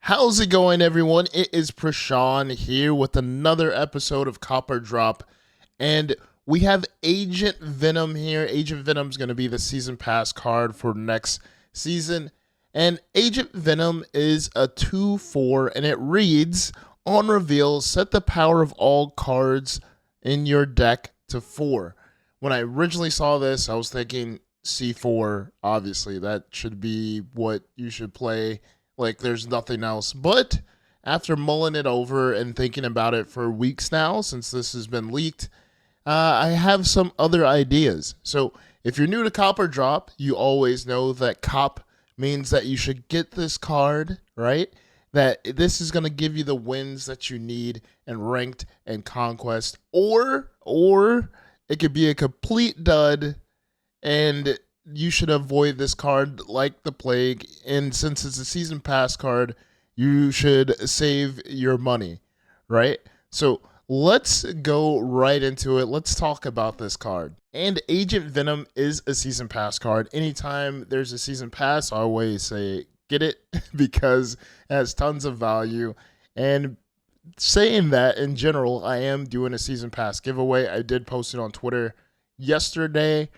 How's it going, everyone? It is Prashan here with another episode of Copper Drop, and we have Agent Venom here. Agent Venom's going to be the season pass card for next season, and Agent Venom is a 2/4, and it reads, on reveal, set the power of all cards in your deck to 4. When I originally saw this, I was thinking C4, obviously, that should be what you should play, like there's nothing else. But after mulling it over and thinking about it for weeks now, since this has been leaked, I have some other ideas. So if you're new to Copper Drop, you always know that Cop means that you should get this card, right? That this is going to give you the wins that you need in ranked and conquest, or it could be a complete dud and you should avoid this card like the plague. And since it's a season pass card, you should save your money, right? So let's go right into it. Let's talk about this card. And Agent Venom is a season pass card. Anytime there's a season pass, I always say get it because it has tons of value. And saying that in general, I am doing a season pass giveaway. I did post it on Twitter yesterday.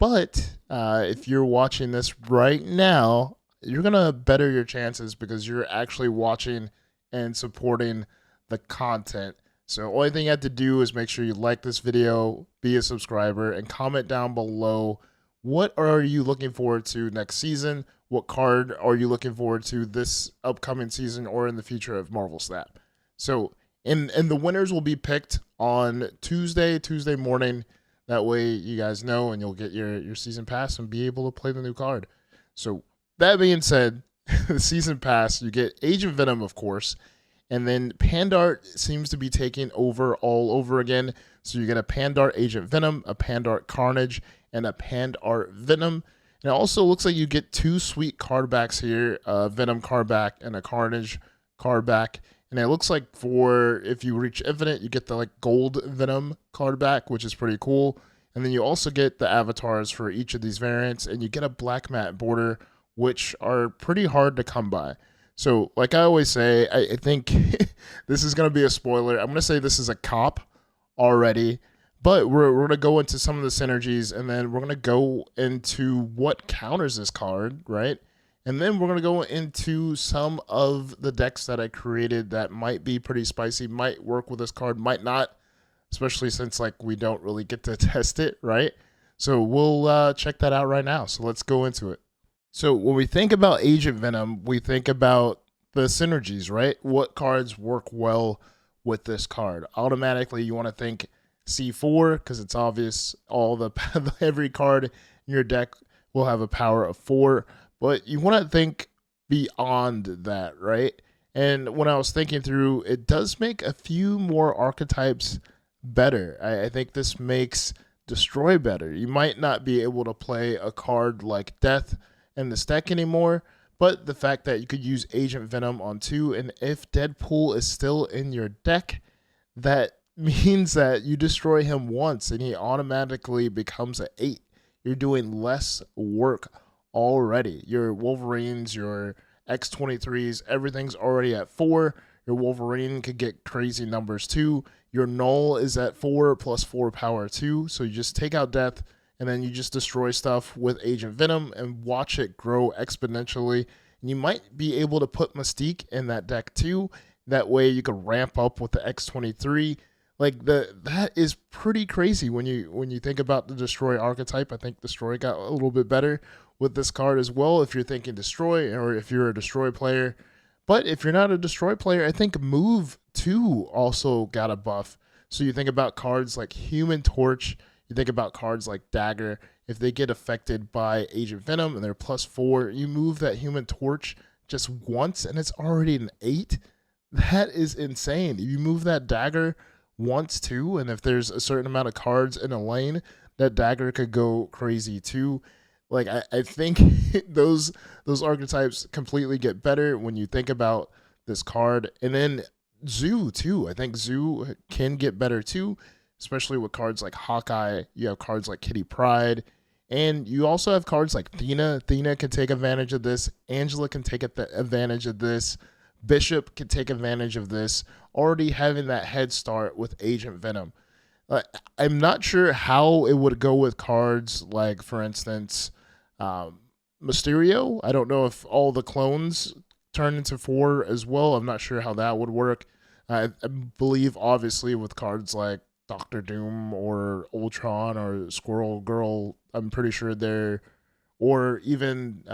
But if you're watching this right now, you're going to better your chances because you're actually watching and supporting the content. So only thing you have to do is make sure you like this video, be a subscriber, and comment down below what are you looking forward to next season? What card are you looking forward to this upcoming season or in the future of Marvel Snap? So and the winners will be picked on Tuesday morning. That way you guys know and you'll get your season pass and be able to play the new card. So that being said, the season pass, you get Agent Venom, of course, and then Pandart seems to be taking over all over again. So you get a Pandart Agent Venom, a Pandart Carnage, and a Pandart Venom. And it also looks like you get 2 sweet card backs here, a Venom card back and a Carnage card back. And it looks like for if you reach Infinite, you get the like gold Venom card back, which is pretty cool. And then you also get the avatars for each of these variants, and you get a black matte border, which are pretty hard to come by. So like I always say, I think this is going to be a spoiler. I'm going to say this is a cop already, but we're going to go into some of the synergies, and then we're going to go into what counters this card, right? And then we're going to go into some of the decks that I created that might be pretty spicy, might work with this card, might not, especially since like we don't really get to test it, right? So we'll check that out right now. So let's go into it. So when we think about Agent Venom, we think about the synergies, right? What cards work well with this card? Automatically, you want to think C4 because it's obvious. Every card in your deck will have a power of 4. But you want to think beyond that, right? And when I was thinking through, it does make a few more archetypes better. I think this makes Destroy better. You might not be able to play a card like Death in this deck anymore, but the fact that you could use Agent Venom on 2, and if Deadpool is still in your deck, that means that you destroy him once and he automatically becomes an 8. You're doing less work already. Your Wolverines, your X-23s, everything's already at 4. Your Wolverine could get crazy numbers too. Your Null is at 4 plus 4 power 2. So you just take out Death and then you just destroy stuff with Agent Venom and watch it grow exponentially. And you might be able to put Mystique in that deck too. That way you could ramp up with the X-23. Like that is pretty crazy when you think about the Destroy archetype. I think Destroy got a little bit better with this card as well if you're thinking Destroy or if you're a Destroy player. But if you're not a Destroy player, I think Move 2 also got a buff. So you think about cards like Human Torch, you think about cards like Dagger. If they get affected by Agent Venom and they're plus 4, you move that Human Torch just once and it's already an 8. That is insane. If you move that Dagger once too, and if there's a certain amount of cards in a lane, that Dagger could go crazy too. Like I think those archetypes completely get better when you think about this card. And then Zoo too. I think Zoo can get better too, especially with cards like Hawkeye. You have cards like Kitty Pryde, and you also have cards like Thena. Thena can take advantage of this. Angela can take advantage of this. Bishop can take advantage of this, already having that head start with Agent Venom. Uh, I'm not sure how it would go with cards like, for instance, um, Mysterio. I don't know if all the clones turn into 4 as well. I'm not sure how that would work. I believe, obviously, with cards like Doctor Doom or Ultron or Squirrel Girl, I'm pretty sure they're, or even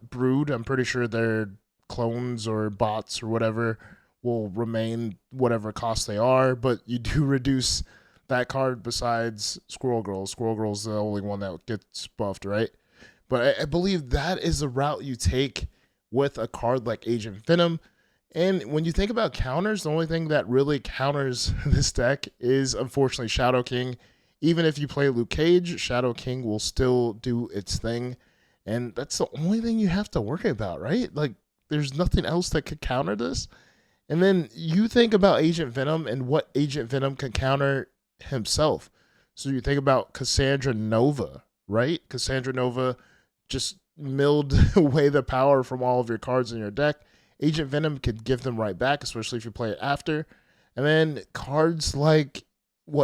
Brood. I'm pretty sure they're clones or bots or whatever will remain whatever cost they are, but you do reduce that card besides Squirrel Girl. Squirrel Girl's the only one that gets buffed, right? But I believe that is the route you take with a card like Agent Venom. And when you think about counters, the only thing that really counters this deck is unfortunately Shadow King. Even if you play Luke Cage, Shadow King will still do its thing. And that's the only thing you have to worry about, right? Like, there's nothing else that could counter this. And then you think about Agent Venom and what Agent Venom can counter himself. So you think about Cassandra Nova, right? Cassandra Nova just milled away the power from all of your cards in your deck. Agent Venom could give them right back, especially if you play it after. And then cards like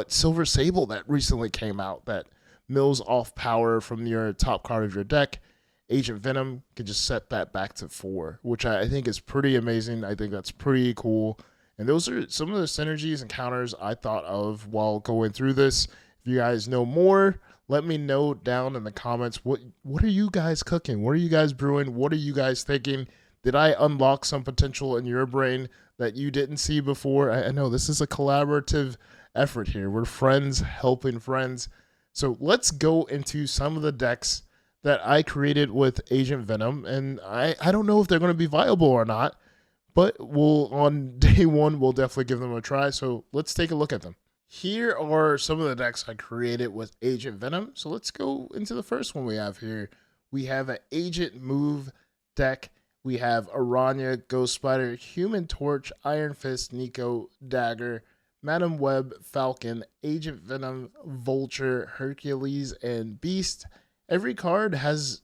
Silver Sable that recently came out that mills off power from your top card of your deck. Agent Venom could just set that back to 4, which I think is pretty amazing. I think that's pretty cool. And those are some of the synergies and counters I thought of while going through this. If you guys know more, let me know down in the comments. What are you guys cooking? What are you guys brewing? What are you guys thinking? Did I unlock some potential in your brain that you didn't see before? I know this is a collaborative effort here. We're friends helping friends. So let's go into some of the decks that I created with Agent Venom. And I don't know if they're going to be viable or not, but on day 1, we'll definitely give them a try. So let's take a look at them. Here are some of the decks I created with Agent Venom. So let's go into the first one we have here. We have an Agent Move deck. We have Aranya, Ghost Spider, Human Torch, Iron Fist, Nico, Dagger, Madam Web, Falcon, Agent Venom, Vulture, Hercules, and Beast. Every card has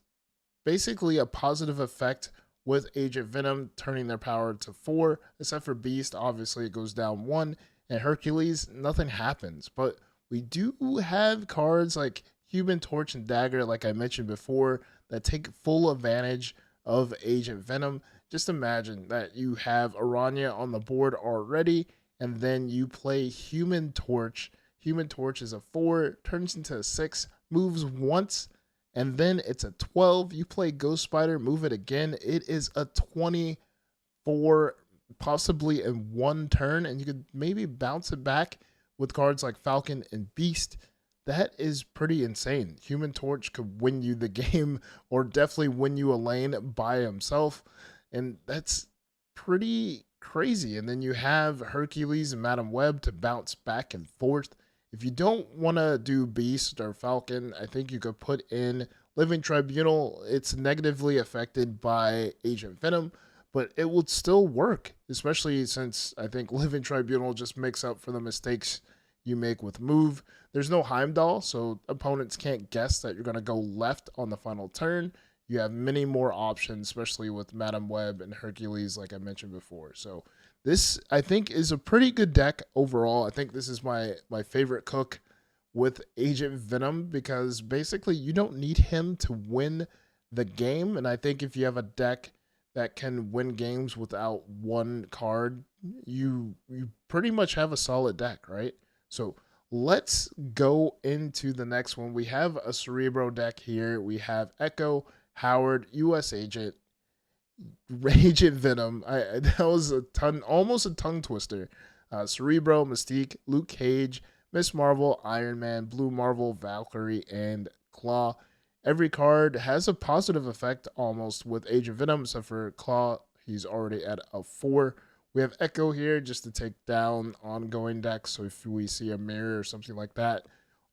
basically a positive effect with Agent Venom turning their power to 4, except for Beast. Obviously, it goes down 1. And Hercules, nothing happens. But we do have cards like Human Torch and Dagger, like I mentioned before, that take full advantage of Agent Venom. Just imagine that you have Aranya on the board already, and then you play Human Torch. Human Torch is a 4, turns into a 6, moves once, and then it's a 12. You play Ghost Spider, move it again. It is a 24, possibly in 1 turn, and you could maybe bounce it back with cards like Falcon and Beast. That is pretty insane. Human Torch could win you the game or definitely win you a lane by himself, and that's pretty crazy. And then you have Hercules and Madam Web to bounce back and forth. If you don't want to do Beast or Falcon, I think you could put in Living Tribunal. It's negatively affected by Agent Venom, but it would still work, especially since I think Living Tribunal just makes up for the mistakes you make with Move. There's no Heimdall, so opponents can't guess that you're going to go left on the final turn. You have many more options, especially with Madam Web and Hercules, like I mentioned before. So this, I think, is a pretty good deck overall. I think this is my favorite cook with Agent Venom because basically you don't need him to win the game. And I think if you have a deck that can win games without 1 card, you pretty much have a solid deck, right? So let's go into the next one. We have a Cerebro deck here. We have Echo, Howard, US Agent, Agent Venom. That was almost a tongue twister. Cerebro, Mystique, Luke Cage, Miss Marvel, Iron Man, Blue Marvel, Valkyrie, and Claw. Every card has a positive effect almost with Agent Venom, except for Claw. He's already at a 4. We have Echo here just to take down ongoing decks. So if we see a mirror or something like that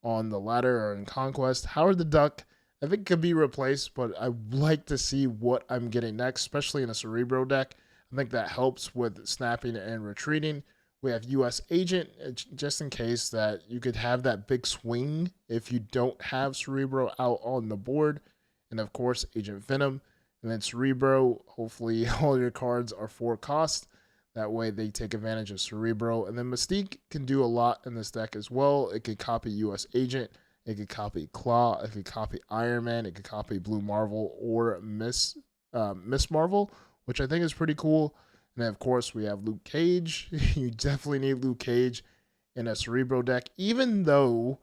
on the ladder or in Conquest. Howard the Duck, I think could be replaced, but I like to see what I'm getting next, especially in a Cerebro deck. I think that helps with snapping and retreating. We have US Agent, just in case that you could have that big swing if you don't have Cerebro out on the board. And of course, Agent Venom. And then Cerebro, hopefully all your cards are 4 cost. That way they take advantage of Cerebro. And then Mystique can do a lot in this deck as well. It could copy US Agent. It could copy Claw. It could copy Iron Man. It could copy Blue Marvel or Miss Marvel, which I think is pretty cool. And then, of course, we have Luke Cage. You definitely need Luke Cage in a Cerebro deck. Even though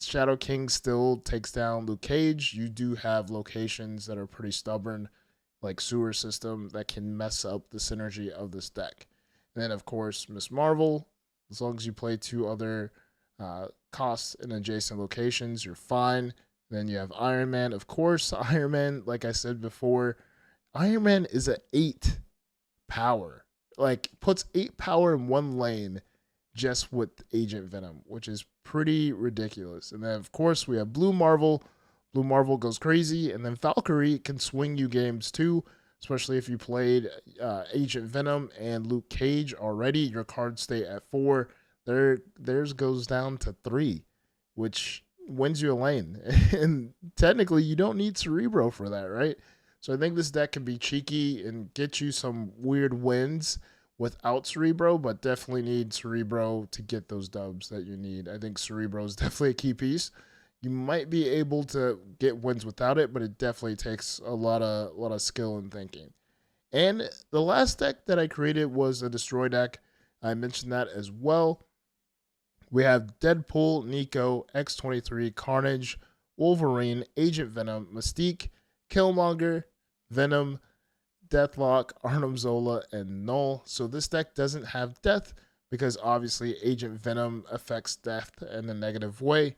Shadow King still takes down Luke Cage, you do have locations that are pretty stubborn, like Sewer System, that can mess up the synergy of this deck. And then, of course, Miss Marvel. As long as you play 2 other costs in adjacent locations, you're fine. Then you have Iron Man. Of course, Iron Man, like I said before, Iron Man is an 8 power. Like, puts 8 power in one lane just with Agent Venom, which is pretty ridiculous. And then, of course, we have Blue Marvel. Blue Marvel goes crazy. And then Valkyrie can swing you games too, especially if you played Agent Venom and Luke Cage already. Your cards stay at 4. Theirs goes down to 3, which wins you a lane. And technically, you don't need Cerebro for that, right? So I think this deck can be cheeky and get you some weird wins without Cerebro, but definitely need Cerebro to get those dubs that you need. I think Cerebro is definitely a key piece. You might be able to get wins without it, but it definitely takes a lot of skill and thinking. And the last deck that I created was a Destroy deck. I mentioned that as well. We have Deadpool, Nico, X-23, Carnage, Wolverine, Agent Venom, Mystique, Killmonger, Venom, Deathlock, Arnim Zola, and Null. So this deck doesn't have death because obviously Agent Venom affects death in a negative way.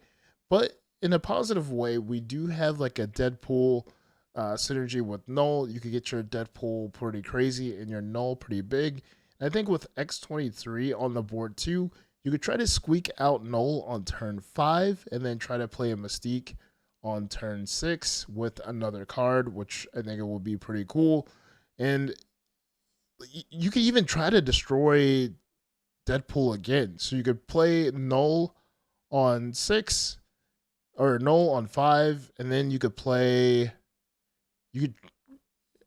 But in a positive way, we do have like a Deadpool synergy with Null. You could get your Deadpool pretty crazy and your Null pretty big. And I think with X-23 on the board too, you could try to squeak out Null on turn 5 and then try to play a Mystique on turn 6 with another card, which I think it will be pretty cool. And you could even try to destroy Deadpool again. So you could play Null on 6 or Null on 5, and then you could play. You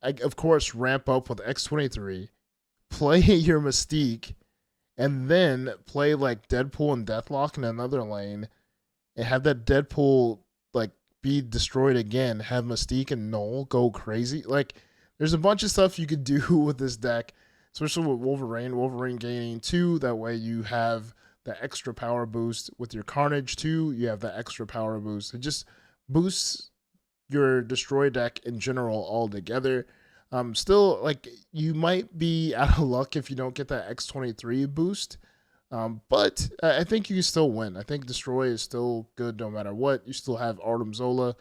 could, of course, ramp up with X-23, play your Mystique, and then play like Deadpool and Deathlock in another lane, and have that Deadpool like be destroyed again. Have Mystique and Null go crazy. Like, there's a bunch of stuff you could do with this deck, especially with Wolverine. Wolverine gaining 2, that way you have the extra power boost. With your Carnage too, you have the extra power boost. It just boosts your Destroy deck in general altogether. Still, like, you might be out of luck if you don't get that X-23 boost. But I think you can still win. I think Destroy is still good no matter what. You still have Artem Zola.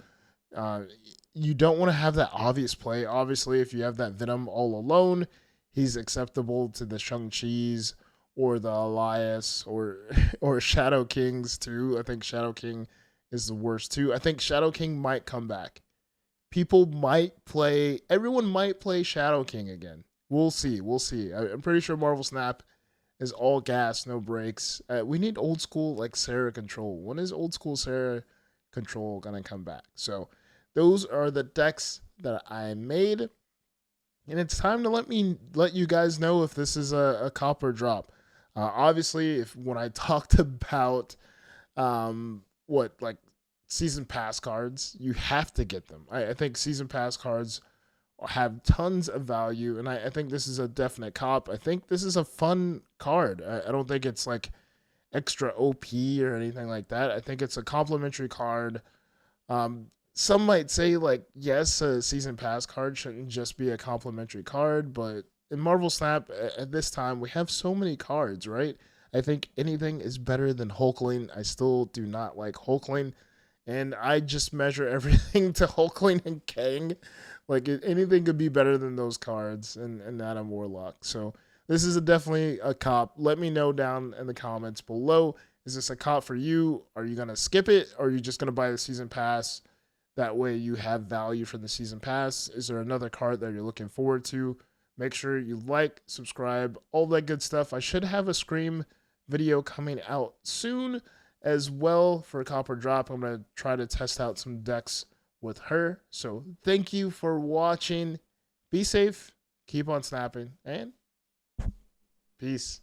You don't want to have that obvious play. Obviously, if you have that Venom all alone, he's acceptable to the Shang-Chi's or the Elias or Shadow Kings too. I think Shadow King is the worst too. I think Shadow King might come back. Everyone might play Shadow King again. We'll see. I'm pretty sure Marvel Snap is all gas, no brakes. We need old school like Sarah Control. When is old school Sarah Control gonna come back? So those are the decks that I made, and it's time to let you guys know if this is a copper drop. Obviously, when I talked about season pass cards, you have to get them. I think season pass cards have tons of value, and I think this is a definite cop. I think this is a fun card. I don't think it's like extra OP or anything like that. I think it's a complimentary card. Some might say, like, yes, a season pass card shouldn't just be a complimentary card, but in Marvel Snap at this time, we have so many cards, right? I think anything is better than Hulkling. I still do not like Hulkling, and I just measure everything to Hulkling and Kang. Like, anything could be better than those cards and Adam Warlock. So this is definitely a cop. Let me know down in the comments below. Is this a cop for you? Are you going to skip it? Or are you just going to buy the season pass? That way you have value from the season pass. Is there another card that you're looking forward to? Make sure you like, subscribe, all that good stuff. I should have a Scream video coming out soon as well for a copper drop. I'm going to try to test out some decks with her. So thank you for watching. Be safe, keep on snapping, and peace.